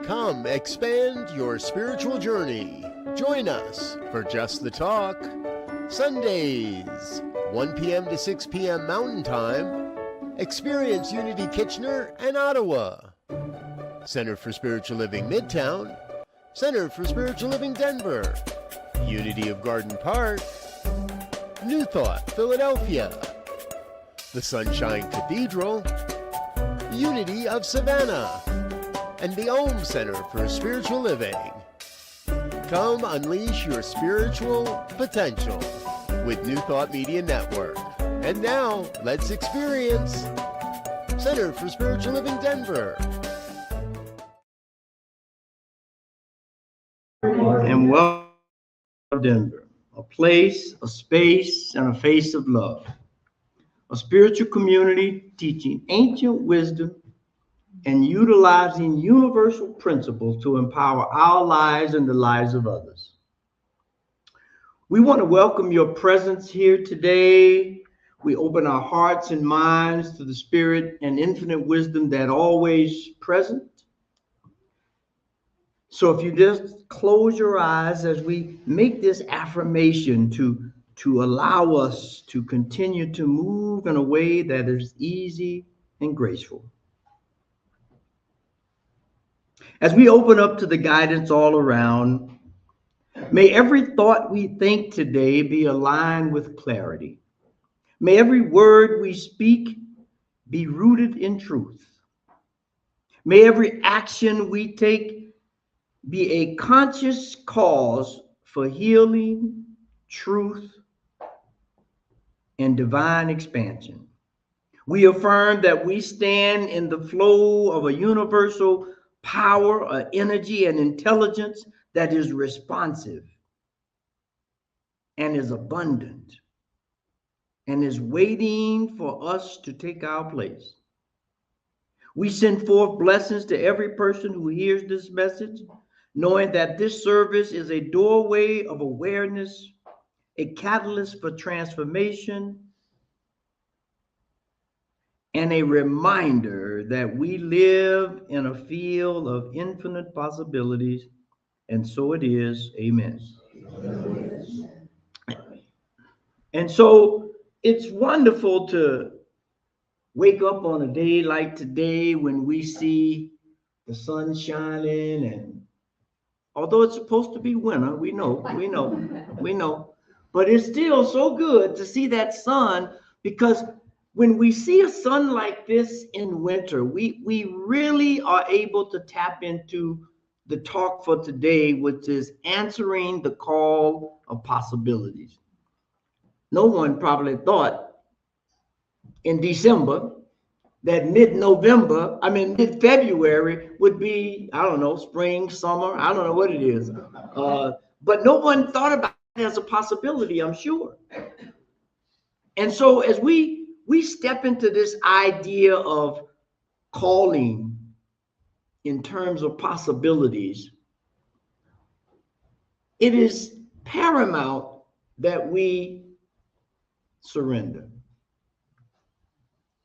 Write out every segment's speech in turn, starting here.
Come expand your spiritual journey. Join us for Just the Talk, Sundays, 1 p.m. to 6 p.m. Mountain Time. Experience Unity Kitchener and Ottawa. Center for Spiritual Living Midtown, Center for Spiritual Living Denver, Unity of Garden Park, New Thought Philadelphia, the Sunshine Cathedral, Unity of Savannah, and the Ohm Center for Spiritual Living. Come unleash your spiritual potential with New Thought Media Network. And now, let's experience Center for Spiritual Living Denver. And welcome to Denver, a place, a space, and a face of love. A spiritual community teaching ancient wisdom and utilizing universal principles to empower our lives and the lives of others. We want to welcome your presence here today. We open our hearts and minds to the spirit and infinite wisdom that always present. So if you just close your eyes as we make this affirmation to allow us to continue to move in a way that is easy and graceful. As we open up to the guidance all around, may every thought we think today be aligned with clarity. May every word we speak be rooted in truth. May every action we take be a conscious cause for healing, truth, and divine expansion. We affirm that we stand in the flow of a universal power, energy, and intelligence that is responsive and is abundant and is waiting for us to take our place. We send forth blessings to every person who hears this message, knowing that this service is a doorway of awareness, a catalyst for transformation, and a reminder that we live in a field of infinite possibilities, and so it is. Amen. Amen. And so it's wonderful to wake up on a day like today when we see the sun shining, and although it's supposed to be winter, we know, but it's still so good to see that sun, because when we see a sun like this in winter, we really are able to tap into the talk for today, which is answering the call of possibilities. No one probably thought in December that mid-February would be, I don't know, spring, summer, I don't know what it is. But no one thought about it as a possibility, I'm sure. And so as we step into this idea of calling in terms of possibilities, it is paramount that we surrender.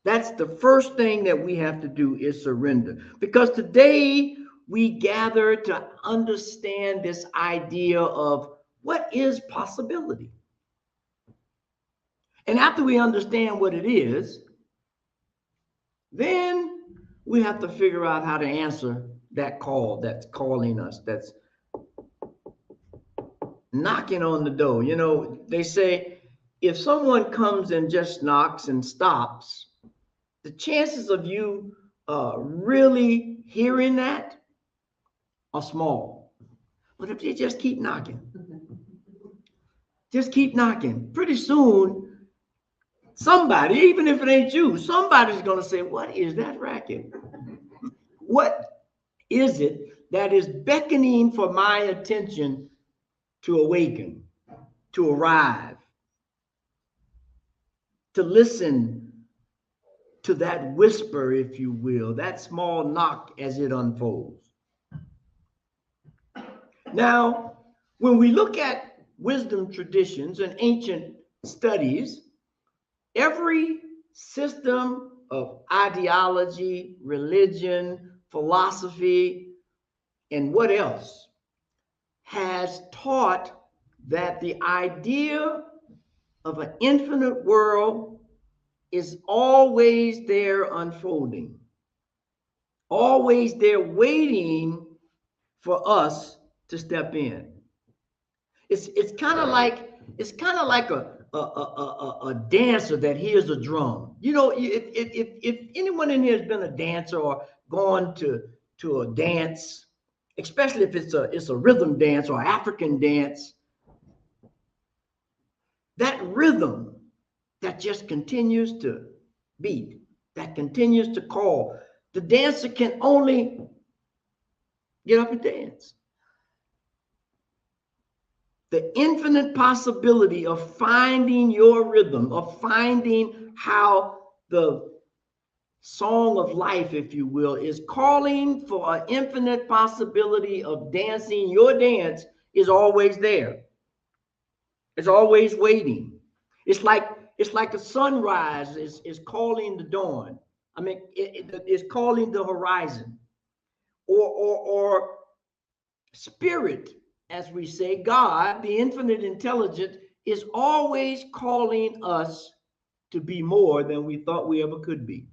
That's the first thing that we have to do, is surrender. Because today we gather to understand this idea of what is possibility. And after we understand what it is, then we have to figure out how to answer that call that's calling us, that's knocking on the door. You know, they say if someone comes and just knocks and stops, the chances of you really hearing that are small. But if you just keep knocking, pretty soon, somebody, even if it ain't you, somebody's going to say, what is that racket? What is it that is beckoning for my attention to awaken, to arrive, to listen to that whisper, if you will, that small knock as it unfolds? Now, when we look at wisdom traditions and ancient studies, every system of ideology, religion, philosophy and what else has taught that the idea of an infinite world is always there unfolding, always there waiting for us to step in. It's kind of like a dancer that hears a drum. You know, if anyone in here has been a dancer or gone to a dance, especially if it's a rhythm dance or African dance, that rhythm that just continues to beat, that continues to call, the dancer can only get up and dance. The infinite possibility of finding your rhythm, of finding how the song of life, if you will, is calling for an infinite possibility of dancing. Your dance is always there. It's always waiting. It's like a sunrise is calling the dawn. I mean, it's calling the horizon. Or spirit, as we say, God, the infinite intelligence, is always calling us to be more than we thought we ever could be.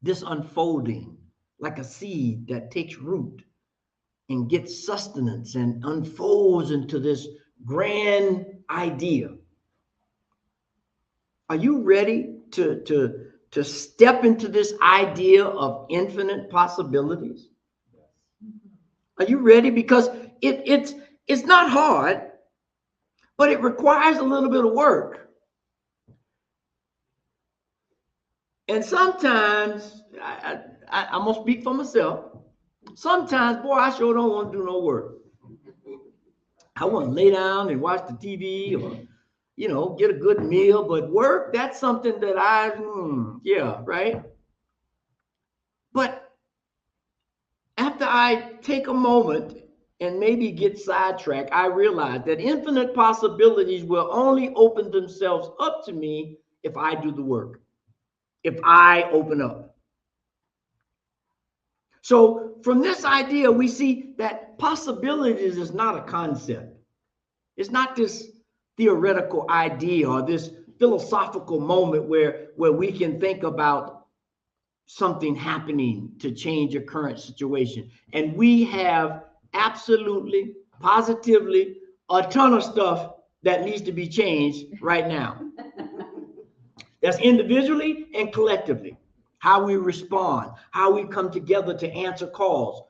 This unfolding, like a seed that takes root and gets sustenance and unfolds into this grand idea. Are you ready to step into this idea of infinite possibilities? Are you ready? Because it's not hard, but it requires a little bit of work. And sometimes, I'm going to speak for myself. Sometimes, boy, I sure don't want to do no work. I want to lay down and watch the TV or, you know, get a good meal. But work, that's something that yeah, right? But after I take a moment and maybe get sidetracked, I realize that infinite possibilities will only open themselves up to me if I do the work, if I open up. So from this idea, we see that possibilities is not a concept. It's not this theoretical idea or this philosophical moment where we can think about something happening to change a current situation. And we have absolutely, positively, a ton of stuff that needs to be changed right now. That's individually and collectively. How we respond, how we come together to answer calls.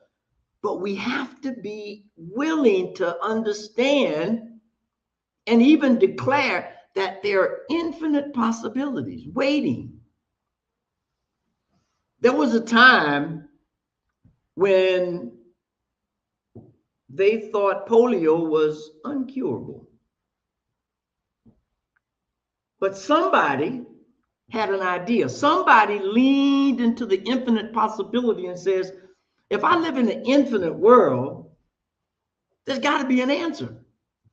But we have to be willing to understand and even declare that there are infinite possibilities waiting. There was a time when they thought polio was uncurable. But somebody had an idea. Somebody leaned into the infinite possibility and says, if I live in an infinite world, there's got to be an answer.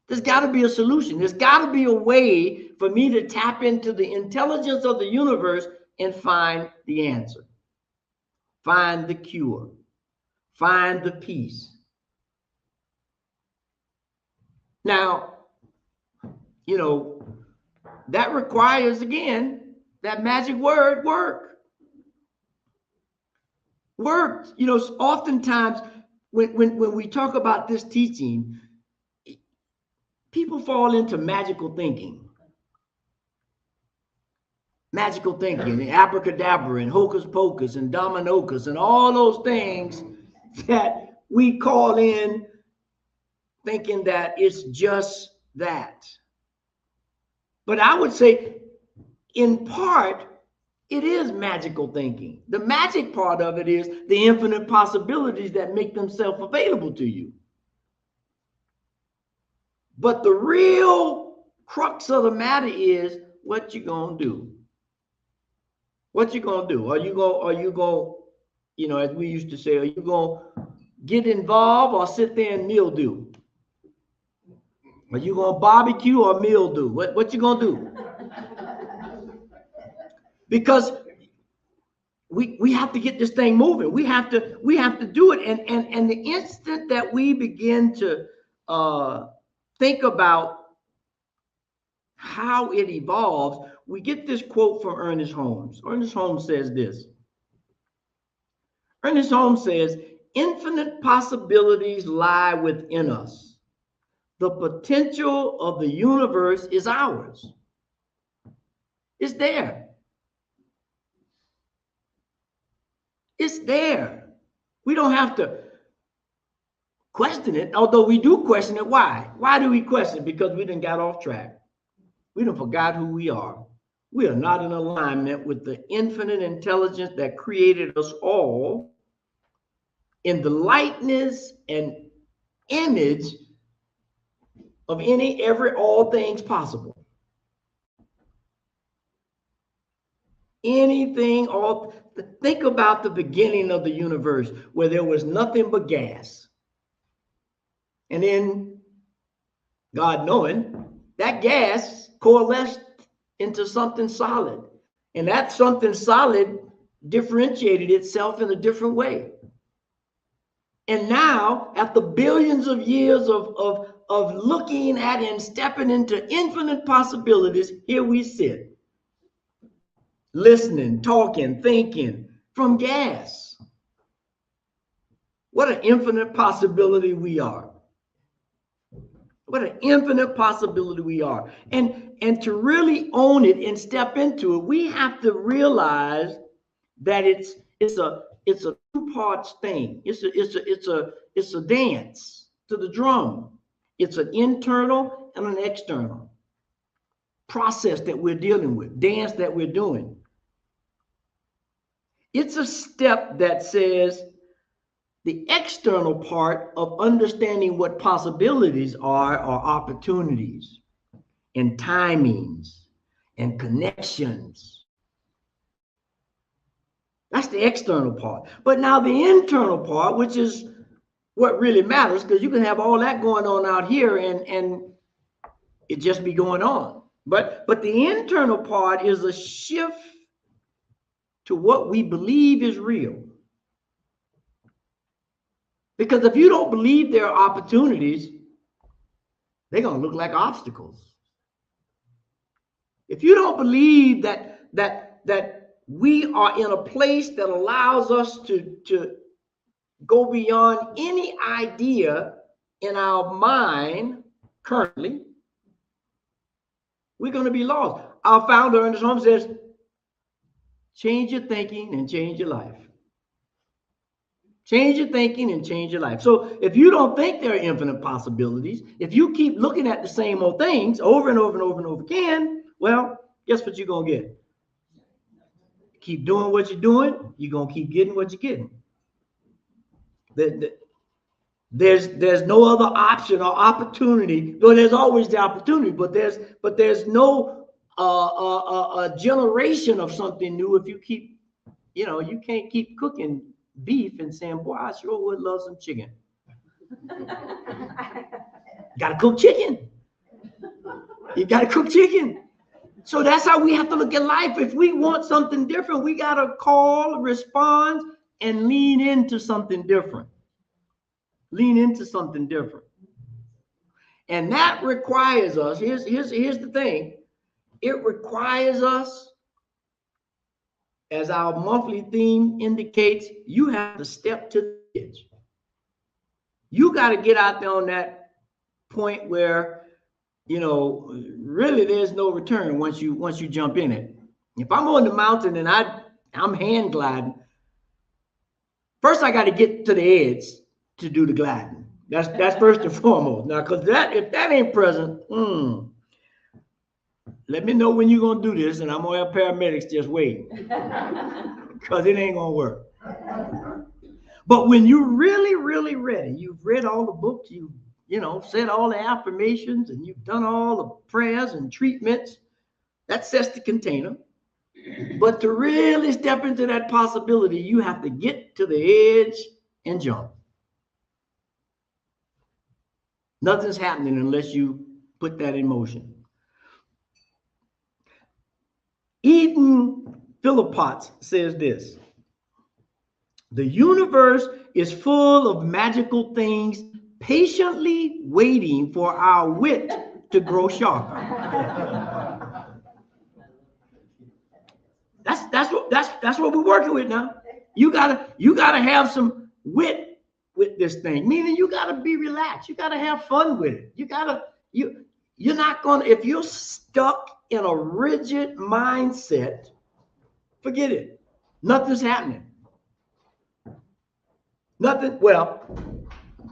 There's got to be a solution. There's got to be a way for me to tap into the intelligence of the universe and find the answer, find the cure, find the peace. Now, you know, that requires, again, that magic word, work. Work, you know, oftentimes when we talk about this teaching, people fall into magical thinking. Magical thinking, and abracadabra, and hocus pocus, and dominocus, and all those things that we call in thinking that it's just that. But I would say, in part, it is magical thinking. The magic part of it is the infinite possibilities that make themselves available to you. But the real crux of the matter is what you gonna do. What you gonna do? Are you gonna, you know, as we used to say, are you gonna get involved or sit there and mildew? Are you gonna barbecue or mildew? What you gonna do? Because we have to get this thing moving. We have to do it. And the instant that we begin to think about how it evolves, we get this quote from Ernest Holmes. Ernest Holmes says this. Ernest Holmes says, infinite possibilities lie within us. The potential of the universe is ours. It's there. It's there. We don't have to question it, although we do question it. Why? Why do we question it? Because we done got off track. We done forgot who we are. We are not in alignment with the infinite intelligence that created us all in the likeness and image of all things possible. Think about the beginning of the universe where there was nothing but gas. And then, God knowing, that gas coalesced into something solid. And that something solid differentiated itself in a different way. And now, after billions of years of looking at and stepping into infinite possibilities, here we sit, listening, talking, thinking from gas. What an infinite possibility we are. What an infinite possibility we are. And to really own it and step into it, we have to realize that it's a two parts thing. It's a dance to the drum. It's an internal and an external process that we're dealing with, dance that we're doing. It's a step that says the external part of understanding what possibilities are opportunities and timings and connections. That's the external part. But now the internal part, which is what really matters, because you can have all that going on out here and it just be going on. But the internal part is a shift to what we believe is real. Because if you don't believe there are opportunities, they're going to look like obstacles. If you don't believe that we are in a place that allows us to go beyond any idea in our mind currently, we're going to be lost. Our founder, Ernest Holmes, says, change your thinking and change your life. Change your thinking and change your life. So if you don't think there are infinite possibilities, if you keep looking at the same old things over and over and over and over again, well, guess what you're going to get? Keep doing what you're doing, you're going to keep getting what you're getting. There's no other option or opportunity. Well, there's always the opportunity, but there's no a generation of something new if you keep, you can't keep cooking beef and saying, boy, I sure would love some chicken. Gotta cook chicken. You gotta cook chicken. So that's how we have to look at life. If we want something different, we gotta call, respond, and lean into something different. Lean into something different. And that requires us, here's the thing, it requires us, as our monthly theme indicates, you have to step to the edge. You got to get out there on that point where, really there's no return once you jump in it. If I'm on the mountain and I'm hand gliding, first I got to get to the edge to do the gliding. That's first and foremost. Now, because if that ain't present, let me know when you're going to do this, and I'm going to have paramedics just waiting, because it ain't going to work. But when you're really, really ready, you've read all the books, you've said all the affirmations, and you've done all the prayers and treatments, that sets the container. But to really step into that possibility, you have to get to the edge and jump. Nothing's happening unless you put that in motion. Eden Phillipotts says this. The universe is full of magical things patiently waiting for our wit to grow sharper. That's what we're working with now. You gotta have some wit with this thing, meaning you gotta be relaxed. You gotta have fun with it. You're not gonna, if you're stuck in a rigid mindset, forget it. Nothing's happening. Nothing. Well,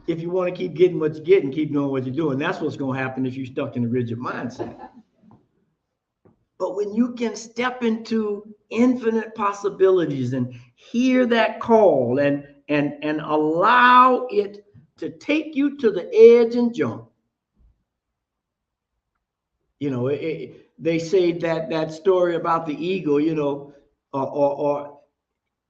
if you want to keep getting what you're getting, keep doing what you're doing. That's what's going to happen if you're stuck in a rigid mindset. But when you can step into infinite possibilities and hear that call and allow it to take you to the edge and jump, you know, they say that story about the eagle, you know, or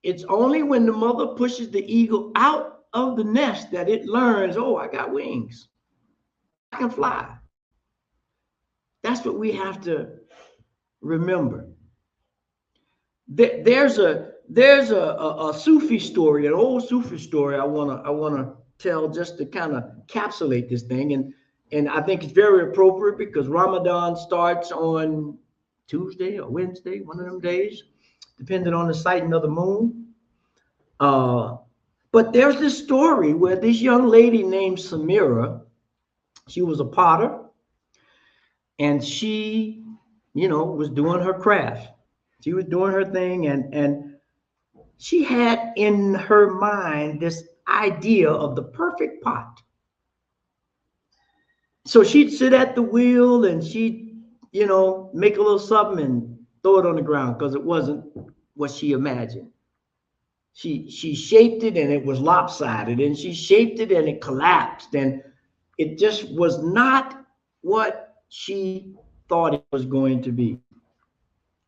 it's only when the mother pushes the eagle out of the nest that it learns, oh, I got wings. I can fly. That's what we have to remember. There's a Sufi story, an old Sufi story I wanna tell just to kind of encapsulate this thing, and I think it's very appropriate because Ramadan starts on Tuesday or Wednesday, one of them days, depending on the sighting of the moon. But there's this story where this young lady named Samira, she was a potter, and she, you know, was doing her craft. She was doing her thing, and she had in her mind this idea of the perfect pot. So she'd sit at the wheel and she'd, you know, make a little something and throw it on the ground because it wasn't what she imagined. She shaped it and it was lopsided, and she shaped it and it collapsed, and it just was not what she thought it was going to be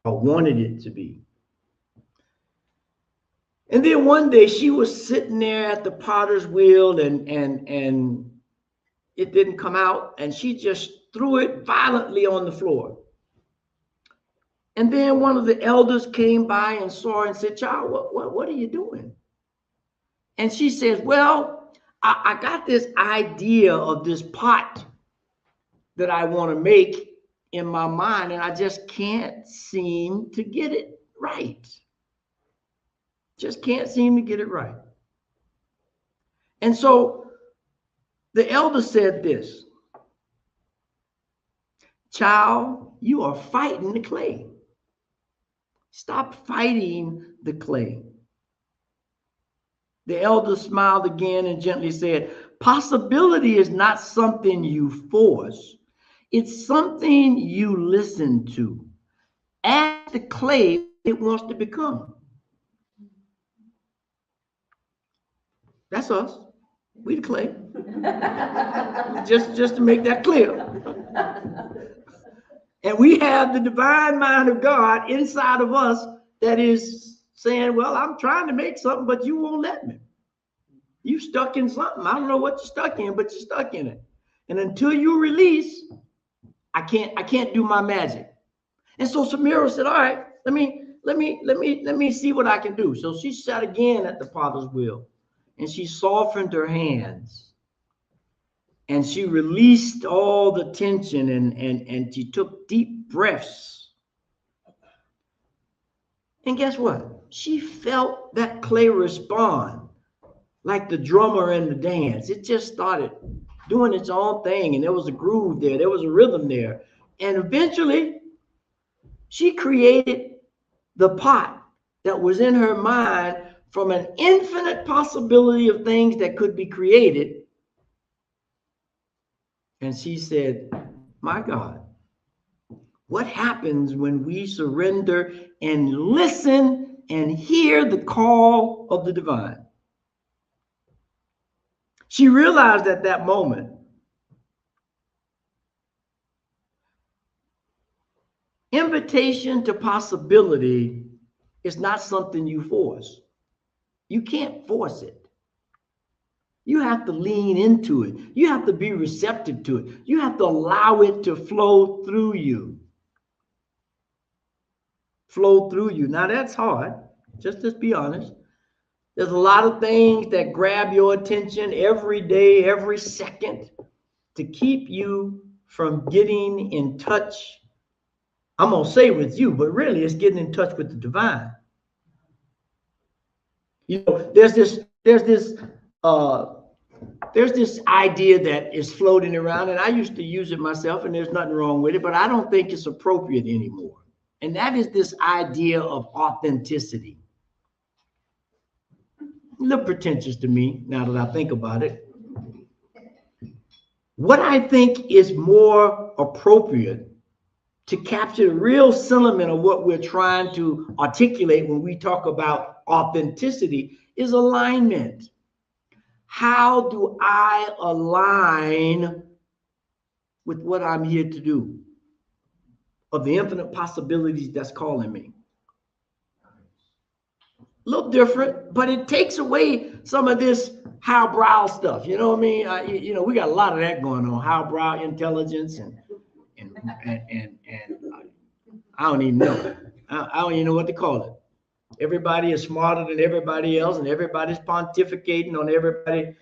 or wanted it to be. And then one day she was sitting there at the potter's wheel and it didn't come out, and she just threw it violently on the floor. And then one of the elders came by and saw her and said, "Child, what are you doing?" And she says, "Well, I got this idea of this pot that I want to make in my mind, and I just can't seem to get it right. Just can't seem to get it right." And so the elder said this, "Child, you are fighting the clay. Stop fighting the clay." The elder smiled again and gently said, "Possibility is not something you force. It's something you listen to. Ask the clay it wants to become." That's us. We the clay. just to make that clear. And we have the divine mind of God inside of us that is saying, "Well, I'm trying to make something, but you won't let me. You stuck in something. I don't know what you're stuck in, but you're stuck in it. And until you release, I can't do my magic." And so Samira said, "All right, let me see what I can do." So she sat again at the potter's wheel, and she softened her hands, and she released all the tension, and she took deep breaths. And guess what? She felt that clay respond like the drummer in the dance. It just started doing its own thing, and there was a groove there. There was a rhythm there. And eventually, she created the pot that was in her mind from an infinite possibility of things that could be created. And she said, "My God, what happens when we surrender and listen and hear the call of the divine?" She realized at that moment, invitation to possibility is not something you force. You can't force it. You have to lean into it. You have to be receptive to it. You have to allow it to flow through you. Flow through you. Now that's hard. Just be honest. There's a lot of things that grab your attention every day, every second, to keep you from getting in touch. I'm going to say with you, but really it's getting in touch with the divine. You know, there's this idea that is floating around, and I used to use it myself, and there's nothing wrong with it, but I don't think it's appropriate anymore. And that is this idea of authenticity. A little pretentious to me now that I think about it. What I think is more appropriate to capture the real sentiment of what we're trying to articulate when we talk about authenticity is alignment. How do I align with what I'm here to do, of the infinite possibilities that's calling me? A little different, but it takes away some of this highbrow stuff. You know what I mean? You know, we got a lot of that going on, highbrow intelligence and I don't even know. I don't even know what to call it. Everybody is smarter than everybody else, and everybody's pontificating on everybody.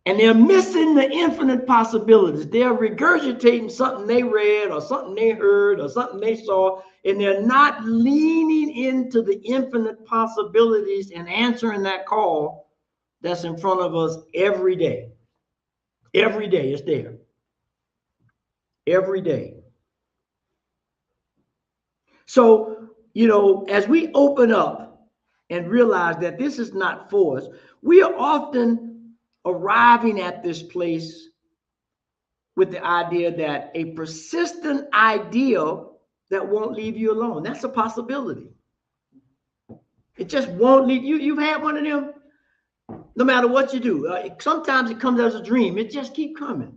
And they're missing the infinite possibilities. They're regurgitating something they read or something they heard or something they saw, and they're not leaning into the infinite possibilities and answering that call that's in front of us every day. Every day it's there. Every day. So, you know, as we open up and realize that this is not for us, we are often arriving at this place with the idea that a persistent ideal that won't leave you alone. That's a possibility. It just won't leave you. You've had one of them, no matter what you do. Sometimes it comes as a dream. It just keeps coming.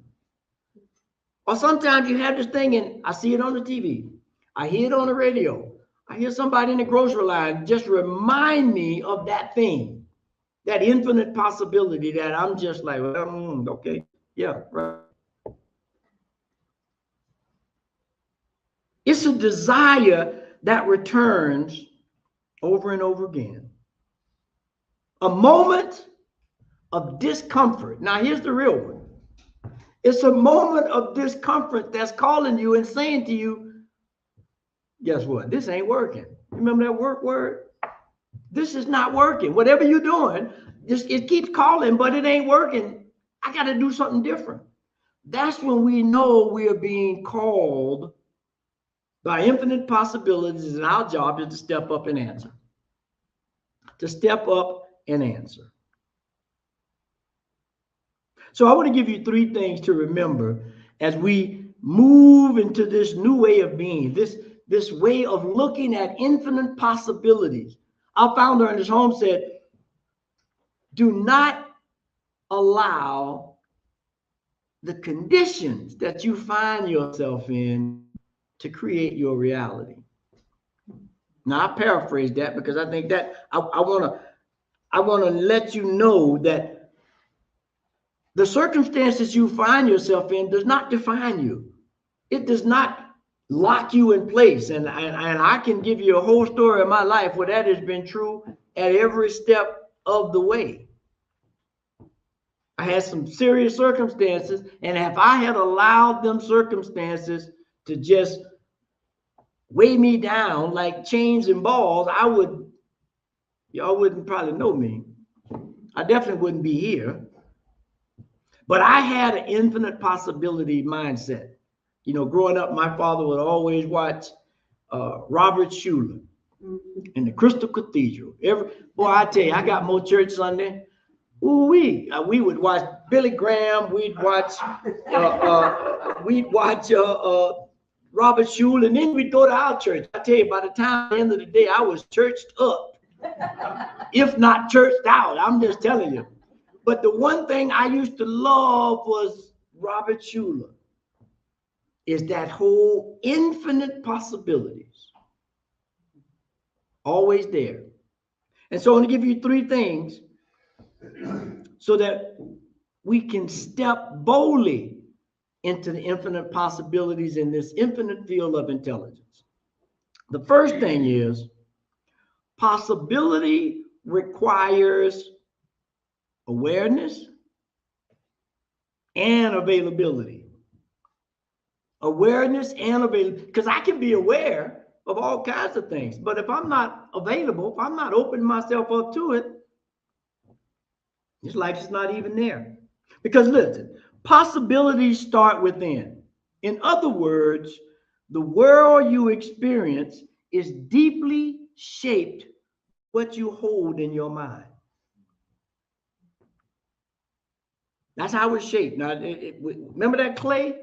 Or sometimes you have this thing and I see it on the TV. I hear it on the radio. I hear somebody in the grocery line just remind me of that thing, that infinite possibility that I'm just like, well, okay, yeah, right. It's a desire that returns over and over again. A moment of discomfort. Now, here's the real one. It's a moment of discomfort that's calling you and saying to you, guess what? This ain't working. Remember that work word? This is not working. Whatever you're doing, it keeps calling, but it ain't working. I got to do something different. That's when we know we are being called by infinite possibilities, and our job is to step up and answer. To step up and answer. So I want to give you 3 things to remember as we move into this new way of being, this way of looking at infinite possibilities. Our founder in his home said, do not allow the conditions that you find yourself in to create your reality. Now, I paraphrase that because I think that I want to let you know that the circumstances you find yourself in does not define you. It does not lock you in place. And I can give you a whole story of my life where that has been true at every step of the way. I had some serious circumstances, and if I had allowed them circumstances to just weigh me down like chains and balls, y'all wouldn't probably know me. I definitely wouldn't be here. But I had an infinite possibility mindset. You know, growing up, my father would always watch Robert Schuller in the Crystal Cathedral. Boy, I tell you, I got more church Sunday. Ooh, we would watch Billy Graham. We'd watch Robert Schuller, and then we'd go to our church. I tell you, by the time at the end of the day, I was churched up, if not churched out. I'm just telling you. But the one thing I used to love was Robert Schuller, is that whole infinite possibilities, always there. And so I'm going to give you 3 things so that we can step boldly into the infinite possibilities in this infinite field of intelligence. The first thing is possibility requires awareness and availability. Awareness and availability. Because I can be aware of all kinds of things, but if I'm not available, if I'm not opening myself up to it, this life is not even there. Because listen, possibilities start within. In other words, the world you experience is deeply shaped what you hold in your mind. That's how it's shaped. Now, remember that clay?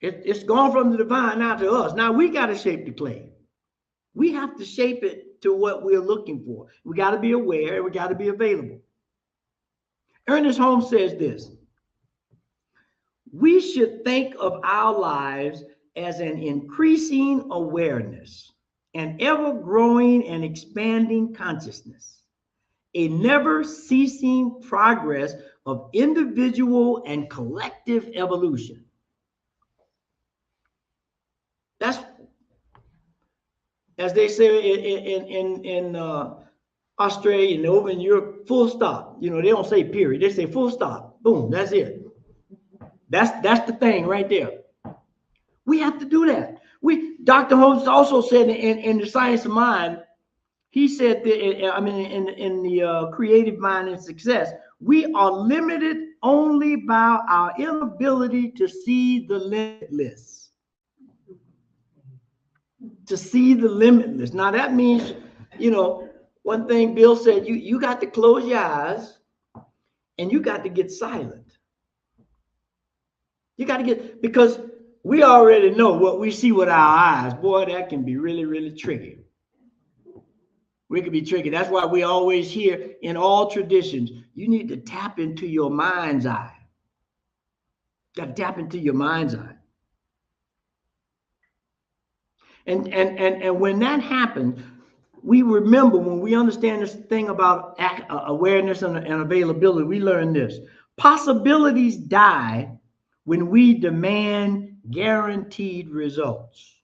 It's gone from the divine now to us. Now we got to shape the clay. We have to shape it to what we're looking for. We got to be aware. We got to be available. Ernest Holmes says this: we should think of our lives as an increasing awareness, an ever-growing and expanding consciousness, a never-ceasing progress of individual and collective evolution. That's, as they say in Australia and over in Europe, full stop. You know, they don't say period. They say full stop. Boom, that's it. That's the thing right there. We have to do that. Dr. Holmes also said in The Science of Mind, he said that, I mean, in the Creative Mind and Success, we are limited only by our inability to see the limitless. To see the limitless. Now that means, you know, one thing Bill said, you got to close your eyes and you got to get silent. You got to get, because we already know what we see with our eyes. Boy, that can be really, really tricky. We can be tricky. That's why we always hear in all traditions, you need to tap into your mind's eye. You got to tap into your mind's eye. And when that happens, we remember, when we understand this thing about awareness and availability, we learn this: possibilities die when we demand guaranteed results.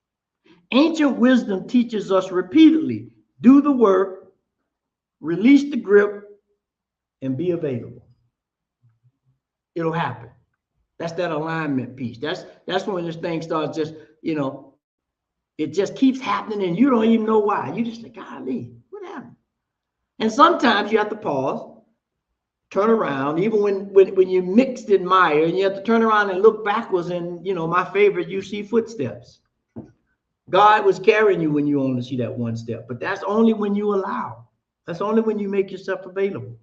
Ancient wisdom teaches us repeatedly: do the work, release the grip, and be available. It'll happen. That's that alignment piece. That's when this thing starts just, you know, it just keeps happening and you don't even know why. You just like, golly, what happened? And sometimes you have to pause, turn around, even when you're mixed in mire, and you have to turn around and look backwards. And, you know, my favorite, you see footsteps. God was carrying you when you only see that one step, but that's only when you allow. That's only when you make yourself available.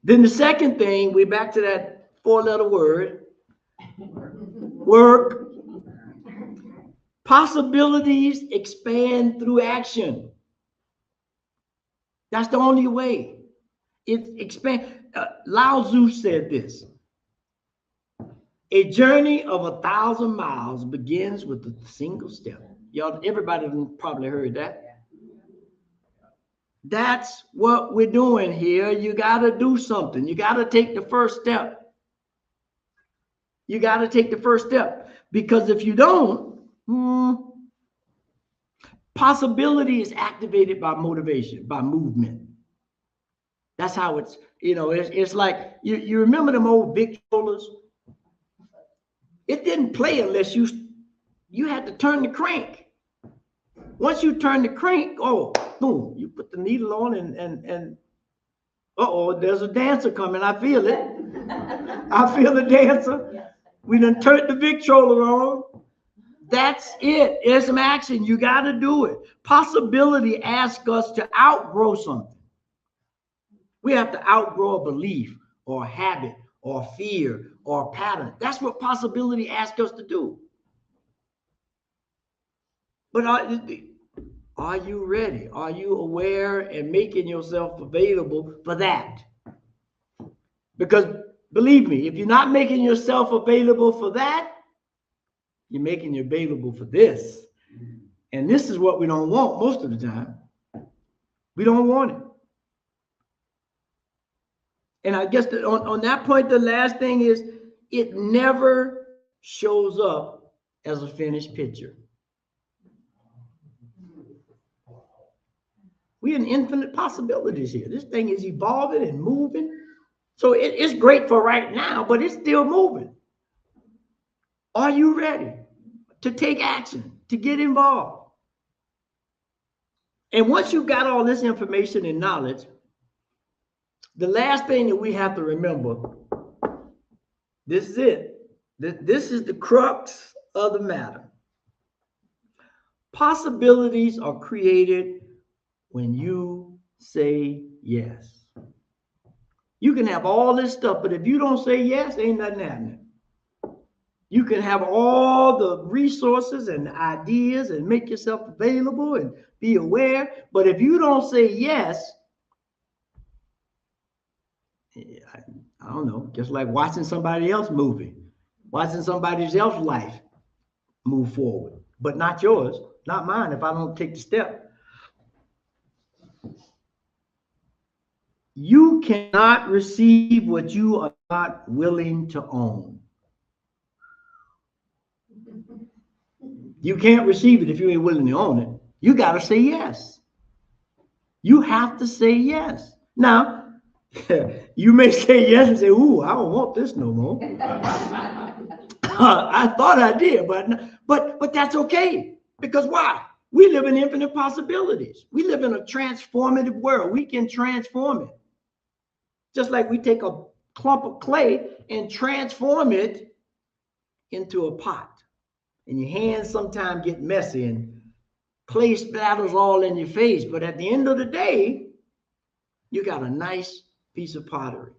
Then the second thing, we're back to that 4-letter word, work. Possibilities expand through action. That's the only way. It expands. Lao Tzu said this: a journey of 1,000 miles begins with a single step. Y'all, everybody probably heard that. That's what we're doing here. You got to do something. You got to take the first step. You got to take the first step, because if you don't, possibility is activated by motivation, by movement. That's how it's, you know, it's like, you remember them old Victrolas? It didn't play unless you had to turn the crank. Once you turn the crank, oh, boom, you put the needle on and uh-oh, there's a dancer coming. I feel it. I feel the dancer. We done turned the Victrola on. That's it. There's some action. You got to do it. Possibility asks us to outgrow something. We have to outgrow a belief or a habit or fear or a pattern. That's what possibility asks us to do. But are you ready? Are you aware and making yourself available for that? Because believe me, if you're not making yourself available for that, you're making you available for this. And this is what we don't want most of the time. We don't want it. And I guess on that point, the last thing is, it never shows up as a finished picture. We're in infinite possibilities here. This thing is evolving and moving. So it's great for right now, but it's still moving. Are you ready to take action, to get involved? And once you got all this information and knowledge, the last thing that we have to remember, this is it. This is the crux of the matter. Possibilities are created when you say yes. You can have all this stuff, but if you don't say yes, ain't nothing happening. You can have all the resources and ideas and make yourself available and be aware, but if you don't say yes, I don't know, just like watching somebody else movie, watching somebody else's life move forward, but not yours, not mine if I don't take the step. You cannot receive what you are not willing to own. You can't receive it if you ain't willing to own it. You got to say yes. You have to say yes. Now, you may say yes and say, ooh, I don't want this no more. I thought I did, but that's okay. Because why? We live in infinite possibilities. We live in a transformative world. We can transform it. Just like we take a clump of clay and transform it into a pot. And your hands sometimes get messy and clay splatters all in your face. But at the end of the day, you got a nice piece of pottery.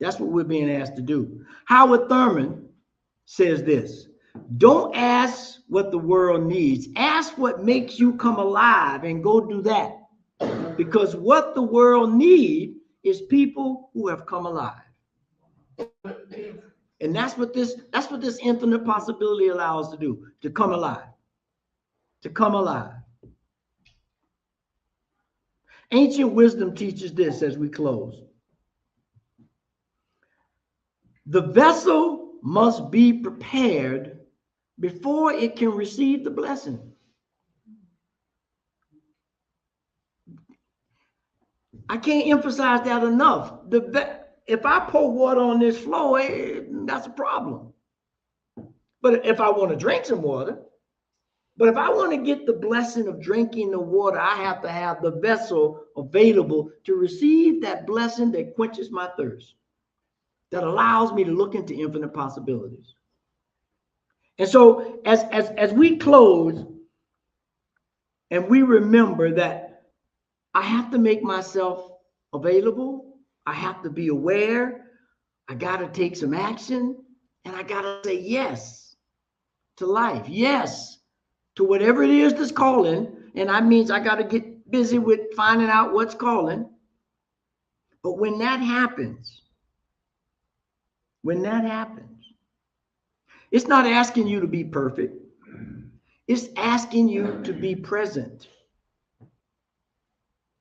That's what we're being asked to do. Howard Thurman says this: don't ask what the world needs. Ask what makes you come alive and go do that. Because what the world needs is people who have come alive. And that's what this infinite possibility allows us to do, to come alive. To come alive. Ancient wisdom teaches this as we close. The vessel must be prepared before it can receive the blessing. I can't emphasize that enough. If I pour water on this floor, that's a problem. But if I want to drink some water, but if I want to get the blessing of drinking the water, I have to have the vessel available to receive that blessing that quenches my thirst, that allows me to look into infinite possibilities. And so as we close and we remember that I have to make myself available, I have to be aware, I got to take some action, and I got to say yes to life, yes to whatever it is that's calling. And that means I got to get busy with finding out what's calling. But when that happens, it's not asking you to be perfect. It's asking you to be present.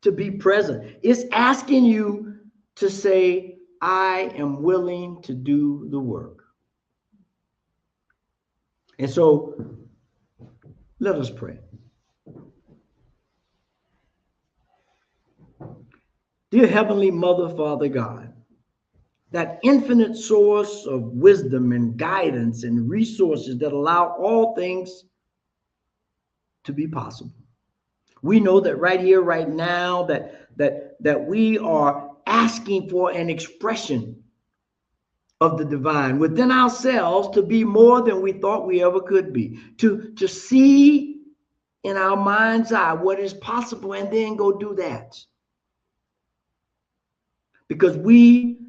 To be present. It's asking you to say, I am willing to do the work. And so let us pray. Dear Heavenly Mother, Father God, that infinite source of wisdom and guidance and resources that allow all things to be possible. We know that right here, right now, that we are asking for an expression of the divine within ourselves to be more than we thought we ever could be, to see in our mind's eye what is possible and then go do that. Because we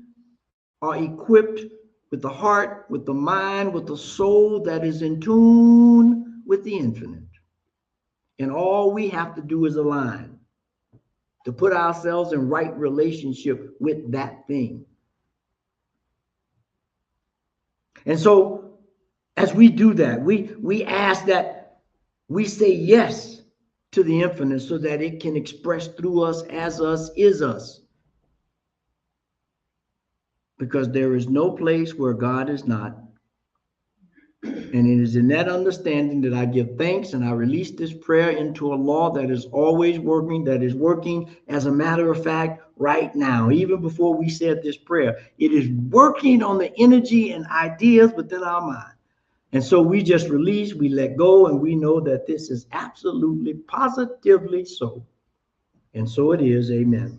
are equipped with the heart, with the mind, with the soul that is in tune with the infinite. And all we have to do is align, to put ourselves in right relationship with that thing. And so as we do that, we ask that we say yes to the infinite so that it can express through us, as us, is us. Because there is no place where God is not. And it is in that understanding that I give thanks and I release this prayer into a law that is always working, that is working as a matter of fact right now. Even before we said this prayer, it is working on the energy and ideas within our mind. And so we just release, we let go, and we know that this is absolutely, positively so. And so it is. Amen.